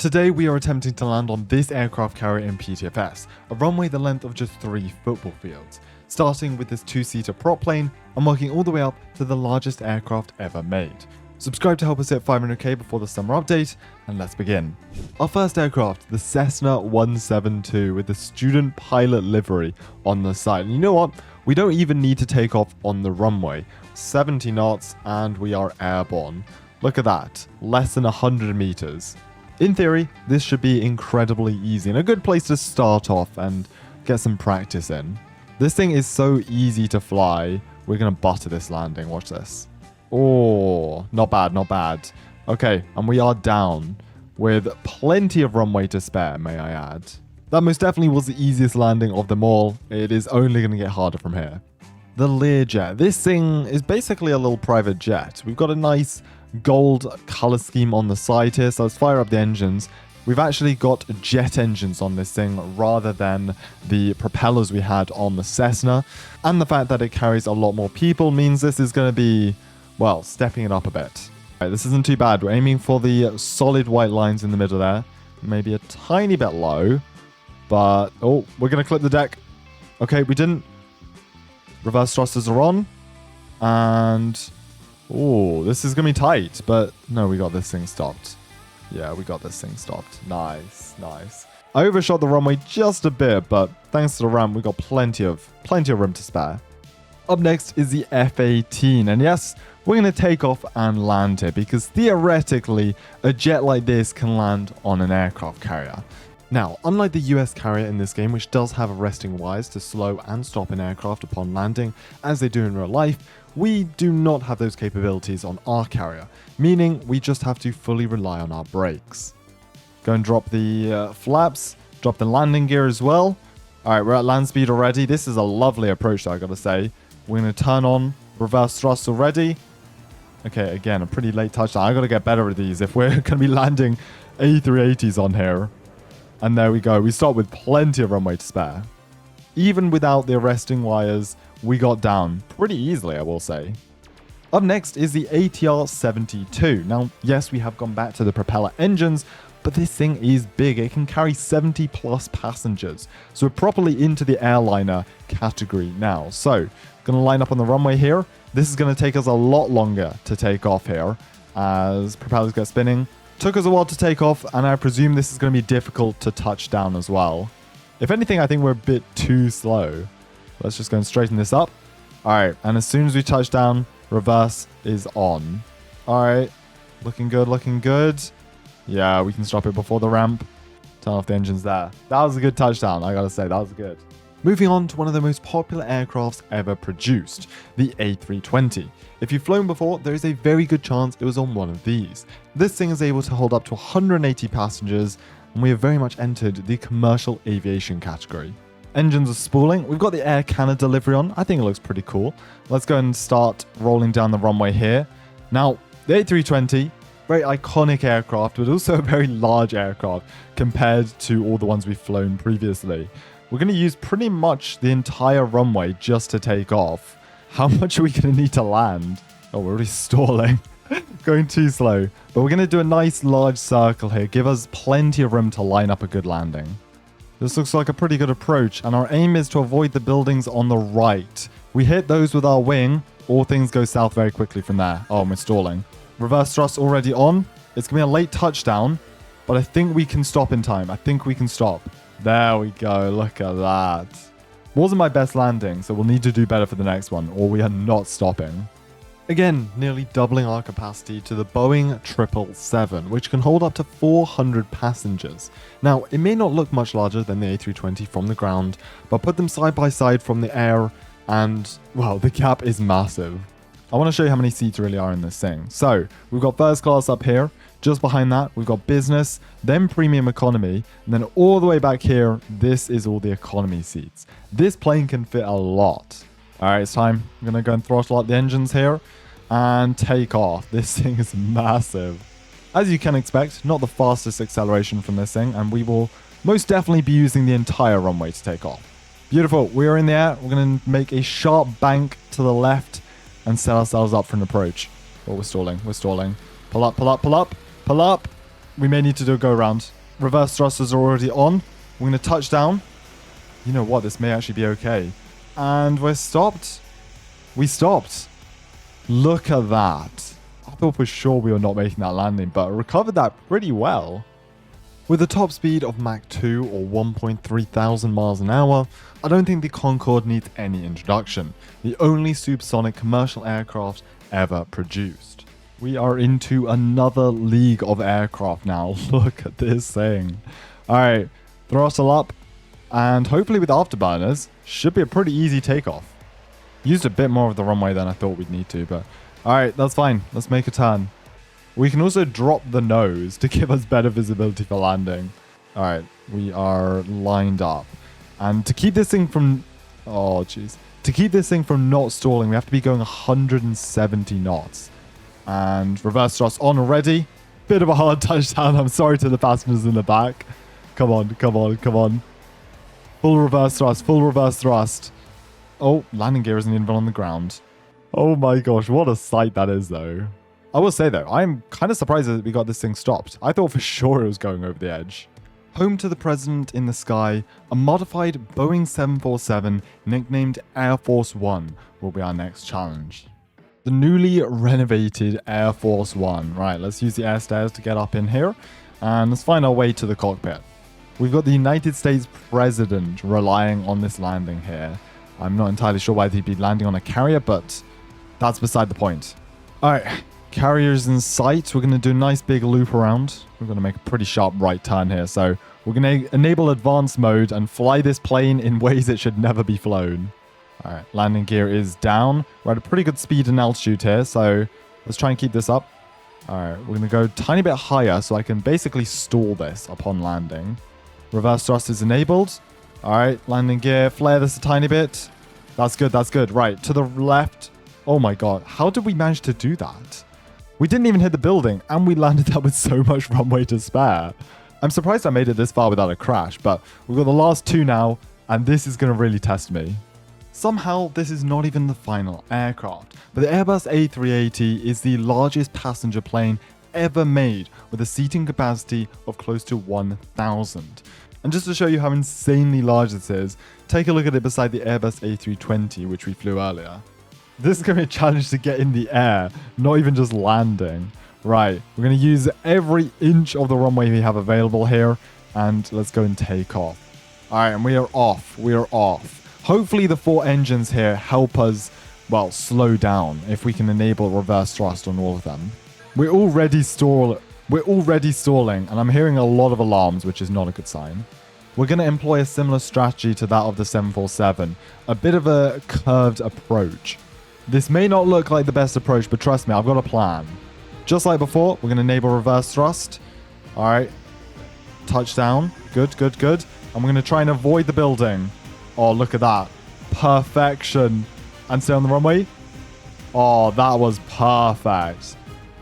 Today we are attempting to land on this aircraft carrier in PTFS, a runway the length of just 3 football fields, starting with this 2-seater prop plane and working all the way up to the largest aircraft ever made. Subscribe to help us hit 500k before the summer update, and let's begin. Our first aircraft, the Cessna 172 with the student pilot livery on the side. And you know what? We don't even need to take off on the runway. 70 knots and we are airborne. Look at that, less than 100 meters. In theory, this should be incredibly easy and a good place to start off and get some practice in. This thing is so easy to fly. We're gonna butter this landing, watch this. Oh, not bad, not bad. Okay, and we are down with plenty of runway to spare, may I add. That most definitely was the easiest landing of them all. It is only going to get harder from here. The Lear Jet. This thing is basically a little private jet. We've got a nice gold color scheme on the side here, so let's fire up the engines. We've actually got jet engines on this thing rather than the propellers we had on the Cessna. And the fact that it carries a lot more people means this is going to be, well, stepping it up a bit. Right, this isn't too bad. We're aiming for the solid white lines in the middle there. Maybe a tiny bit low. But, oh, we're going to clip the deck. Okay, we didn't. Reverse thrusters are on. And, oh, this is going to be tight. But, no, we got this thing stopped. Yeah, we got this thing stopped. Nice, nice. I overshot the runway just a bit, but thanks to the ramp, we got plenty of room to spare. Up next is the F-18. And yes, we're going to take off and land here because theoretically, a jet like this can land on an aircraft carrier. Now, unlike the US carrier in this game, which does have arresting wires to slow and stop an aircraft upon landing, as they do in real life, we do not have those capabilities on our carrier, meaning we just have to fully rely on our brakes. Go and drop the flaps, drop the landing gear as well. Alright, we're at land speed already. This is a lovely approach, I gotta say. We're going to turn on reverse thrust already. Okay, again, a pretty late touchdown. I gotta get better at these if we're going to be landing A380s on here. And there we go. We start with plenty of runway to spare. Even without the arresting wires, we got down pretty easily, I will say. Up next is the ATR 72. Now, yes, we have gone back to the propeller engines, but this thing is big. It can carry 70 plus passengers. So we're properly into the airliner category now. So, gonna line up on the runway here. This is gonna take us a lot longer to take off here as propellers get spinning. Took us a while to take off, and I presume this is going to be difficult to touch down as well. If anything, I think we're a bit too slow. Let's just go and straighten this up. Alright, and as soon as we touch down, reverse is on. Alright, looking good, looking good. Yeah, we can stop it before the ramp. Turn off the engines there. That was a good touchdown, I gotta say, that was good. Moving on to one of the most popular aircrafts ever produced, the A320. If you've flown before, there is a very good chance it was on one of these. This thing is able to hold up to 180 passengers, and we have very much entered the commercial aviation category. Engines are spooling. We've got the Air Canada livery on. I think it looks pretty cool. Let's go and start rolling down the runway here. Now, the A320, very iconic aircraft, but also a very large aircraft compared to all the ones we've flown previously. We're going to use pretty much the entire runway just to take off. How much are we going to need to land? Oh, we're already stalling. Going too slow. But we're going to do a nice large circle here. Give us plenty of room to line up a good landing. This looks like a pretty good approach. And our aim is to avoid the buildings on the right. We hit those with our wing. All things go south very quickly from there. Oh, we're stalling. Reverse thrust already on. It's going to be a late touchdown. But I think we can stop in time. I think we can stop. There we go. Look at that. Wasn't my best landing, so we'll need to do better for the next one, or we are not stopping. Again, nearly doubling our capacity to the Boeing 777, which can hold up to 400 passengers. Now, it may not look much larger than the A320 from the ground, but put them side by side from the air, and, well, the gap is massive. I want to show you how many seats really are in this thing. So, we've got first class up here. Just behind that, we've got business, then premium economy, and then all the way back here, this is all the economy seats. This plane can fit a lot. All right, it's time. I'm going to go and throttle up the engines here and take off. This thing is massive. As you can expect, not the fastest acceleration from this thing, and we will most definitely be using the entire runway to take off. Beautiful. We are in the air. We're going to make a sharp bank to the left and set ourselves up for an approach. Oh, we're stalling. We're stalling. Pull up, pull up, pull up, pull up. We may need to do a go around. Reverse thrusters are already on. We're going to touch down. You know what? This may actually be okay. And we're stopped. We stopped. Look at that. I thought for sure we were not making that landing, but recovered that pretty well. With a top speed of Mach 2 or 1.3 thousand miles an hour, I don't think the Concorde needs any introduction. The only supersonic commercial aircraft ever produced. We are into another league of aircraft now. Look at this thing. Alright, throttle up, and hopefully with afterburners, should be a pretty easy takeoff. Used a bit more of the runway than I thought we'd need to, but alright, that's fine. Let's make a turn. We can also drop the nose to give us better visibility for landing. Alright, we are lined up. And to keep this thing from... Oh, jeez. To keep this thing from not stalling, we have to be going 170 knots. And reverse thrust on already. Bit of a hard touchdown. I'm sorry to the passengers in the back. Come on, come on, come on. Full reverse thrust, full reverse thrust. Oh, landing gear isn't even on the ground. Oh my gosh, what a sight that is, though. I will say, though, I'm kind of surprised that we got this thing stopped. I thought for sure it was going over the edge. Home to the President in the sky, a modified Boeing 747 nicknamed Air Force One will be our next challenge. The newly renovated Air Force One. Right, let's use the air stairs to get up in here, and let's find our way to the cockpit. We've got the United States President relying on this landing here. I'm not entirely sure why he'd be landing on a carrier, but that's beside the point. Alright. Carriers in sight. We're going to do a nice big loop around. We're going to make a pretty sharp right turn here. So we're going to enable advanced mode and fly this plane in ways it should never be flown. All right, landing gear is down. We're at a pretty good speed and altitude here. So let's try and keep this up. All right, we're going to go a tiny bit higher so I can basically stall this upon landing. Reverse thrust is enabled. All right, landing gear, flare this a tiny bit. That's good, that's good. Right, to the left. Oh my God, how did we manage to do that? We didn't even hit the building, and we landed that with so much runway to spare. I'm surprised I made it this far without a crash, but we've got the last two now, and this is going to really test me. Somehow, this is not even the final aircraft, but the Airbus A380 is the largest passenger plane ever made, with a seating capacity of close to 1,000. And just to show you how insanely large this is, take a look at it beside the Airbus A320, which we flew earlier. This is going to be a challenge to get in the air, not even just landing. Right, we're going to use every inch of the runway we have available here, and let's go and take off. All right, and we are off. We are off. Hopefully the 4 engines here help us, well, slow down if we can enable reverse thrust on all of them. We're already stalling, and I'm hearing a lot of alarms, which is not a good sign. We're going to employ a similar strategy to that of the 747, a bit of a curved approach. This may not look like the best approach, but trust me, I've got a plan. Just like before, we're going to enable reverse thrust. All right. Touchdown. Good, good, good. And we're going to try and avoid the building. Oh, look at that. Perfection. And stay on the runway. Oh, that was perfect.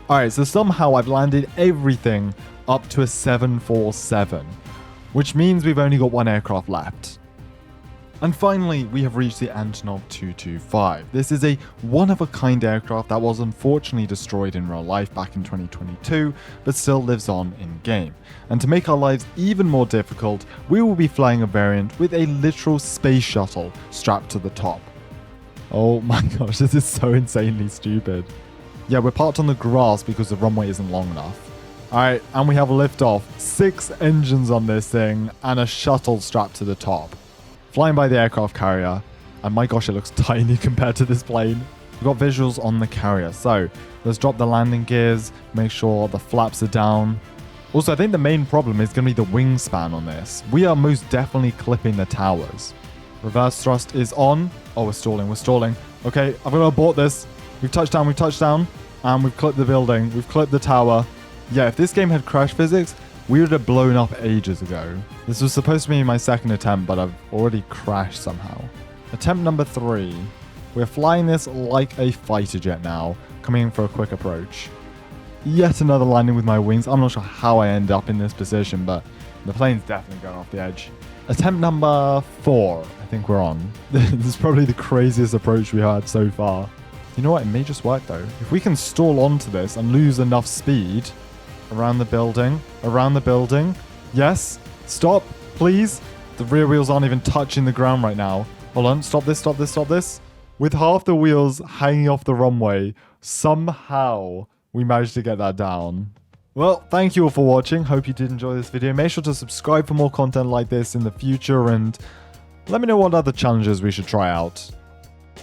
All right, so somehow I've landed everything up to a 747, which means we've only got 1 aircraft left. And finally, we have reached the Antinov 225. This is a one-of-a-kind aircraft that was unfortunately destroyed in real life back in 2022, but still lives on in-game. And to make our lives even more difficult, we will be flying a variant with a literal space shuttle strapped to the top. Oh my gosh, this is so insanely stupid. Yeah, we're parked on the grass because the runway isn't long enough. Alright, and we have liftoff. 6 engines on this thing, and a shuttle strapped to the top. Flying by the aircraft carrier, and my gosh, it looks tiny compared to this plane. We've got visuals on the carrier, so let's drop the landing gears, make sure the flaps are down. Also, I think the main problem is going to be the wingspan on this. We are most definitely clipping the towers. Reverse thrust is on. Oh, we're stalling. Okay, I'm going to abort this. We've touched down, and we've clipped the building. We've clipped the tower. Yeah, if this game had crash physics, we would have blown up ages ago. This was supposed to be my second attempt, but I've already crashed somehow. Attempt number 3. We're flying this like a fighter jet now, coming in for a quick approach. Yet another landing with my wings. I'm not sure how I end up in this position, but the plane's definitely going off the edge. Attempt number 4. I think we're on. This is probably the craziest approach we had so far. You know what? It may just work though. If we can stall onto this and lose enough speed. Around the building. Around the building. Yes. Stop, please. The rear wheels aren't even touching the ground right now. Hold on. Stop this, stop this, stop this. With half the wheels hanging off the runway, somehow we managed to get that down. Well, thank you all for watching. Hope you did enjoy this video. Make sure to subscribe for more content like this in the future, and let me know what other challenges we should try out.